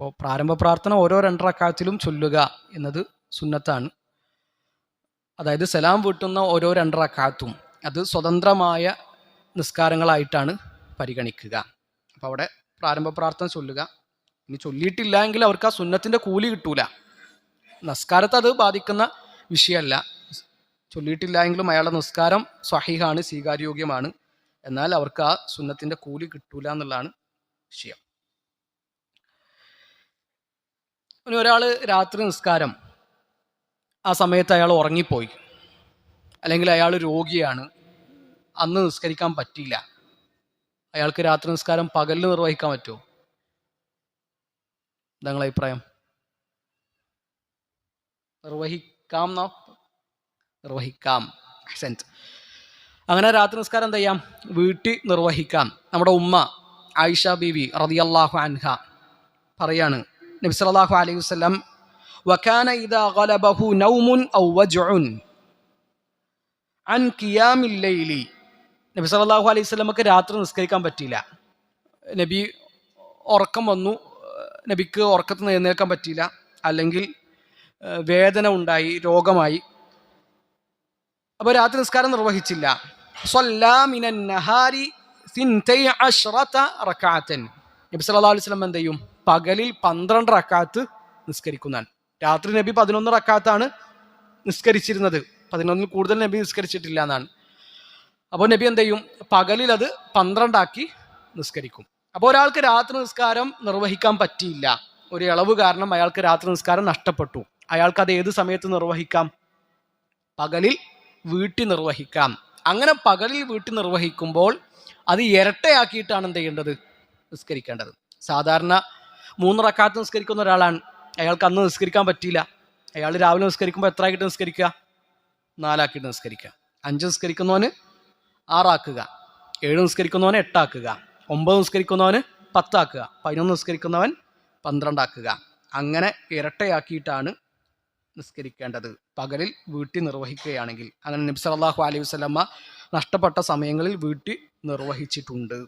അപ്പോൾ പ്രാരംഭ പ്രാർത്ഥന ഓരോ 2 റക്അത്തിലും ചൊല്ലുക എന്നത് സുന്നത്താണ്. അതായത് സലാം വീട്ടുന്ന ഓരോ 2 റക്അത്തും അത് സ്വതന്ത്രമായ നിസ്കാരങ്ങളായിട്ടാണ് പരിഗണിക്കുക. അപ്പോൾ അവിടെ പ്രാരംഭ പ്രാർത്ഥന ചൊല്ലുക. ഇനി ചൊല്ലിയിട്ടില്ല എങ്കിൽ അവർക്ക് ആ സുന്നത്തിൻ്റെ കൂലി കിട്ടൂല. നിസ്കാരത്തെ അത് ബാധിക്കുന്ന വിഷയമല്ല. ചൊല്ലിയിട്ടില്ല എങ്കിലും അയാളുടെ നിസ്കാരം സ്വഹീഹാണ്, സ്വീകാര്യോഗ്യമാണ്. എന്നാൽ അവർക്ക് ആ സുന്നത്തിൻ്റെ കൂലി കിട്ടൂല എന്നുള്ളതാണ് വിഷയം. ഇനി ഒരാൾ രാത്രി നിസ്കാരം ആ സമയത്ത് അയാൾ ഉറങ്ങിപ്പോയി, അല്ലെങ്കിൽ അയാൾ രോഗിയാണ്, അന്ന് നിസ്കരിക്കാൻ പറ്റിയില്ല. അയാൾക്ക് രാത്രി നിസ്കാരം പകലിൽ നിർവഹിക്കാൻ പറ്റുമോ? എന്താ നിങ്ങളുടെ അഭിപ്രായം? നിർവഹിക്കാം. അങ്ങനെ രാത്രി നിസ്കാരം എന്ത് ചെയ്യാം? വീട്ടിൽ നിർവഹിക്കാം. നമ്മുടെ ഉമ്മ ആയിഷ ബീവി റളിയല്ലാഹു അൻഹ പറയാണ്, നബി സല്ലല്ലാഹു അലൈഹി വസല്ലം വകാന ഇദാ ഗലബഹു നൗമുൻ ഔ വജ്ഉൻ അൻ ഖിയാമിൽ ലൈലി. നബി സല്ലല്ലാഹു അലൈഹി വസല്ലമക്ക് രാത്രി നിസ്കരിക്കാൻ പറ്റിയില്ല. നബി ഉറക്കം വന്നു, നബിക്ക് ഉറക്കത്തിൽ നിന്ന് എഴുന്നേൽക്കാൻ പറ്റിയില്ല, അല്ലെങ്കിൽ വേദന ഉണ്ടായി, രോഗമായി. അപ്പോൾ രാത്രി നിസ്കാരം നിർവഹിച്ചില്ല. സ്വല്ലാ മിനൻ നഹാരി സിൻതൈ അശ്റത റക്അത്തൻ. നബി സല്ലല്ലാഹു അലൈഹി വസല്ലം എന്ത് ചെയ്യും? പകലിൽ 12 റക്അത്ത് നിസ്കരിക്കുന്നതാണ്. രാത്രി നബി 11 റക്അത്താണ് നിസ്കരിച്ചിരുന്നത്. 11 കൂടുതൽ നബി നിസ്കരിച്ചിട്ടില്ല എന്നാണ്. അപ്പോൾ നബി എന്ത് ചെയ്യും? പകലിൽ അത് 12 ആക്കി നിസ്കരിക്കും. അപ്പോൾ ഒരാൾക്ക് രാത്രി നിസ്കാരം നിർവഹിക്കാൻ പറ്റിയില്ല, ഒരു ഇളവ് കാരണം അയാൾക്ക് രാത്രി നിസ്കാരം നഷ്ടപ്പെട്ടു. അയാൾക്ക് അത് ഏത് സമയത്ത് നിർവഹിക്കാം? പകലിൽ വീട്ടിൽ നിർവഹിക്കാം. അങ്ങനെ പകലിൽ വീട്ടിൽ നിർവഹിക്കുമ്പോൾ അത് ഇരട്ടയാക്കിയിട്ടാണ് എന്ത് ചെയ്യേണ്ടത്? നിസ്കരിക്കേണ്ടത്. സാധാരണ 3 റക്അത്ത് നിസ്കരിക്കുന്ന ഒരാളാണ്, അയാൾക്ക് അന്ന് നിസ്കരിക്കാൻ പറ്റിയില്ല. അയാൾ രാവിലെ നിസ്കരിക്കുമ്പോൾ എത്ര ആക്കിയിട്ട് നിസ്കരിക്കുക? 4 ആക്കിയിട്ട് നിസ്കരിക്കുക. 5 നിസ്കരിക്കുന്നവന് 6 ആക്കുക, 7 നിസ്കരിക്കുന്നവന് 8 ആക്കുക, 9 നിസ്കരിക്കുന്നവന് 10 ആക്കുക, 11 നിസ്കരിക്കുന്നവൻ 12 ആക്കുക. അങ്ങനെ ഇരട്ടയാക്കിയിട്ടാണ് നിസ്കരിക്കേണ്ടത് പകലിൽ വീട്ടിൽ നിർവഹിക്കുകയാണെങ്കിൽ. അങ്ങനെ നബി സല്ലല്ലാഹു അലൈഹി വസല്ലമ നഷ്ടപ്പെട്ട സമയങ്ങളിൽ വീട്ടിൽ നിർവഹിച്ചിട്ടുണ്ട്.